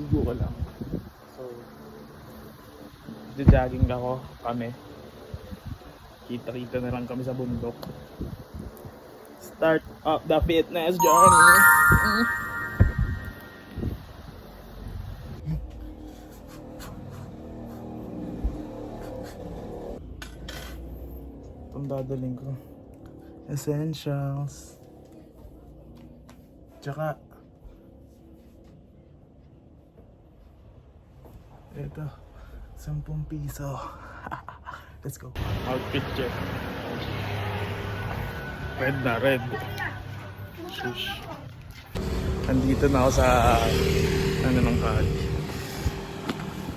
Ligo ko lang. So, jogging kami. Kita-kita na lang kami sa bundok. Start of the fitness journey. Itong dadaling ko. Essentials. Tsaka ito, 10 piso. Let's go. Outfit check. Red na red. Shush. Andito na ako sa ng Cali.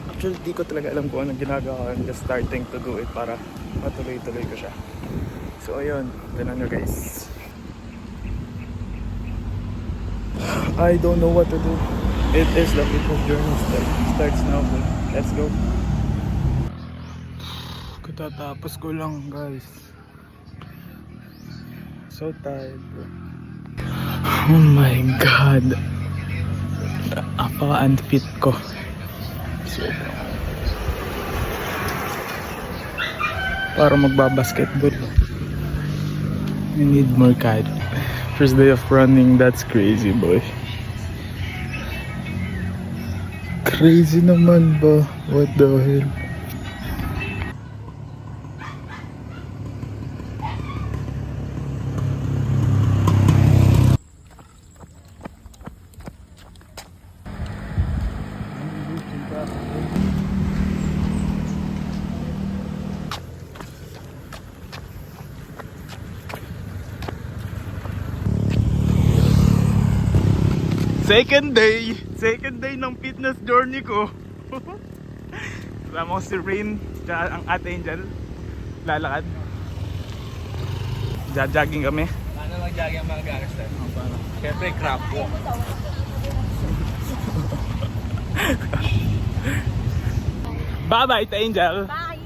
Actually, di ko talaga alam kung anong ginagawa. I'm just starting to do it para matuloy-tuloy ko siya. So ayun, ganun na guys. I don't know what to do. It is the fitness journey starts now. Let's go. Katatapos ko lang guys. So tired bro. Oh my god. Apaka-unfit ko. So, para magbabasketball. I need more cardio. First day of running, that's crazy boy. Crazy naman ba? What the hell? Second day ng fitness journey ko. Kasama ko si Rain, tsaka ang Ate Angel. Lalakad. Jogging kami. Paano mag-jogging ang mga gangster? Siyempre, crap walk. Bye-bye, Ate Angel. Bye!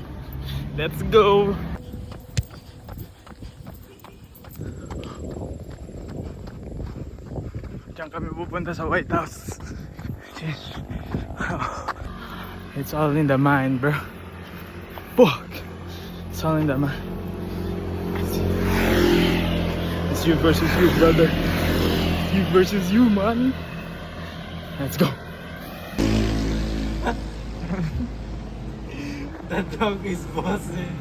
Let's go. Diyan kami pupunta sa White House. It's all in the mind, bro. Fuck. It's all in the mind. It's you versus you, brother. You versus you, man. Let's go. The dog is bossing.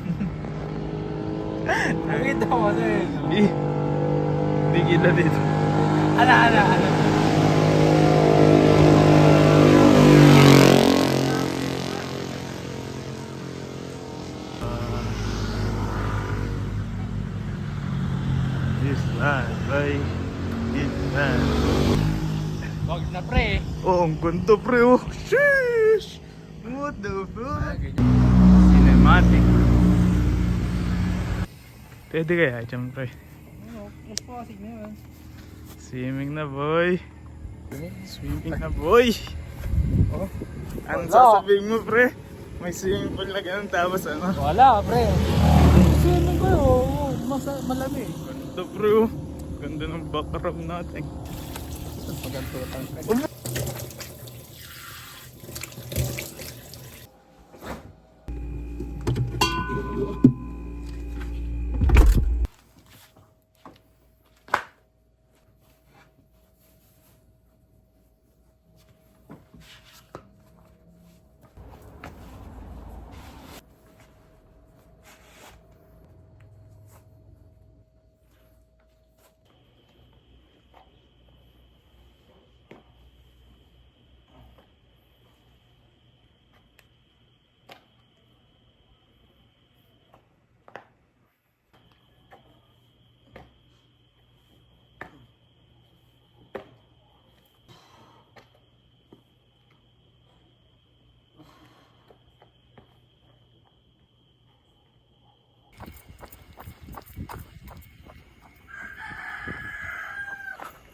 Nakita mo na yun. Hindi kita dito. Ala. This man, boy. This man. Wag na pre. Oh, ang ganda pre, oh. Sheesh! What the fuck? Cinematic. Pwede kaya, syempre. Mas posig na yun. Swimming na, boy. Swimming na, boy. Oh. Ano Wala. sasabihin mo, pre? May swimming pool na ganun, tapos ano? Wala pre. Swimming ko yun. Malamig. Ganda, pre, oh. Ganda ng background natin. Paganto ang pre.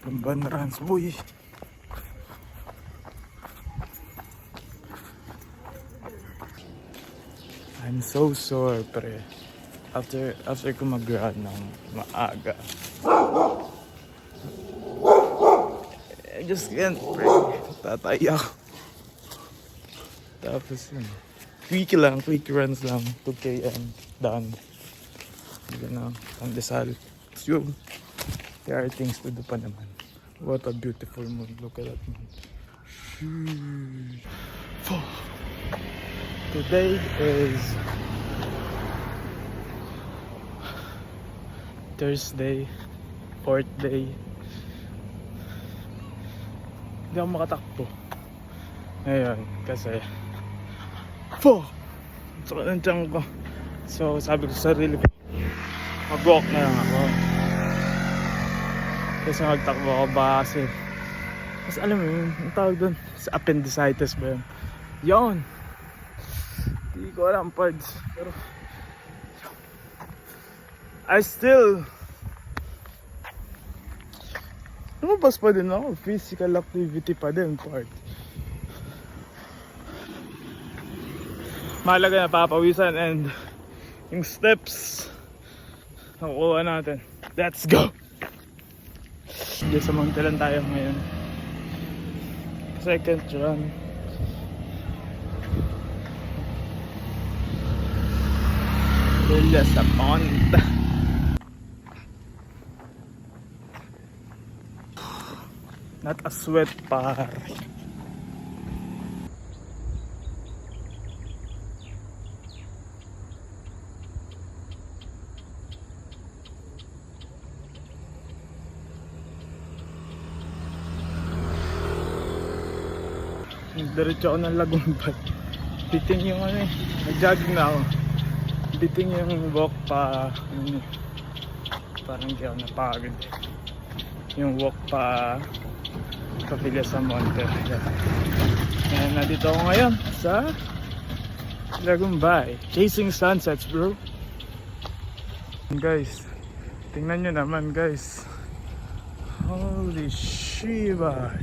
Tumban runs, boy. I'm so sore, pre. After ko mag-run ng maaga. I just can't, pre. Tatay ako. Tapos yun. Quick runs lang. 2 km. Done. Yun na. Pandesal. So, there are things to do pa naman. What a beautiful moon. Look at that moon. Today is Thursday, 4th day. Hindi ako makatakbo ngayon kasi sakit ng tiyan ko. So sabi ko sa sarili ko, mag-walk na lang ako kasi magtakbo ako ba kasi alam mo yun, ang tawag doon sa appendicitis ba yun? Yun, hindi ko alam parts, pero I still lumabas pa din ako. Physical activity pa din part. Mahalaga na papawisan and yung steps nakukuha natin. Let's go! Diyan sa Monte lang tayo ngayon. Second run. Diyan sa Monte. Not a sweat par. Diretso ako ng Lagumbay. Biting yung ano eh. Nag-jogging na ako. Biting yung walk pa. Parang hindi ako napagod. Yung walk pa Pavilla sa Monte. And nandito ako ngayon sa Lagumbay. Chasing sunsets, bro. Guys, tingnan nyo naman guys. Holy shiba.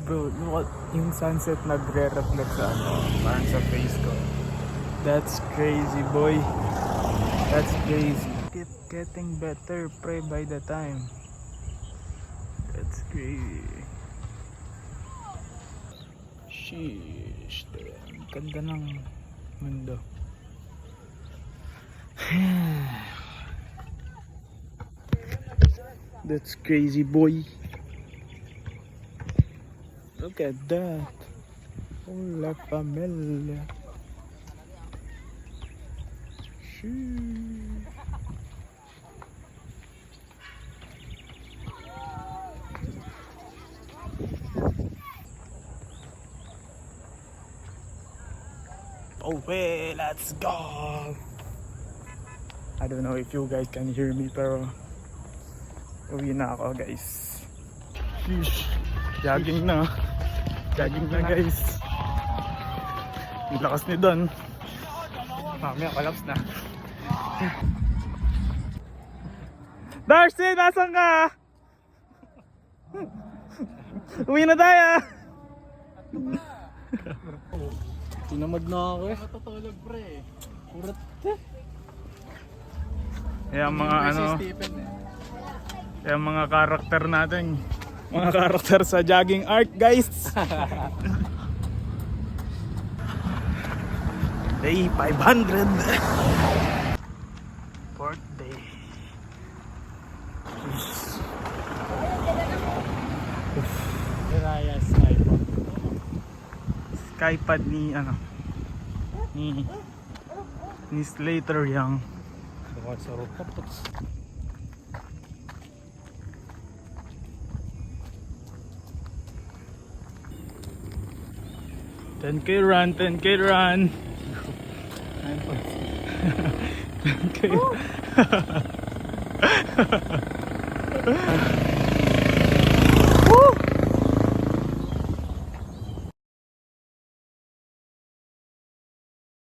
Bro, look at yung sunset nagre-reflect sa parang sa face ko. That's crazy, boy. That's crazy. Keep getting better, pray by the time. That's crazy. Sheesh, ang ganda ng mundo. That's crazy, boy. Look at that. Hola familia. Sheesh. Okay, let's go. I don't know if you guys can hear me, pero uwi na ako, guys. Sheesh. Jogging na. Jogging na, guys. Ang lakas ni Don. Mamaya collapse na. Darcy, nasan ka? Uwi na tayo. Tinamad na ako eh. Matutulog pre. Kurat. Kaya mga ano, kaya mga karakter natin. Mga karakter sa jogging art, guys. Day 500. Fourth day. Raya sniper. Skypad ni ano, ni Slater Young. Baka sa rooftop. 10K run, 10K run. 10K.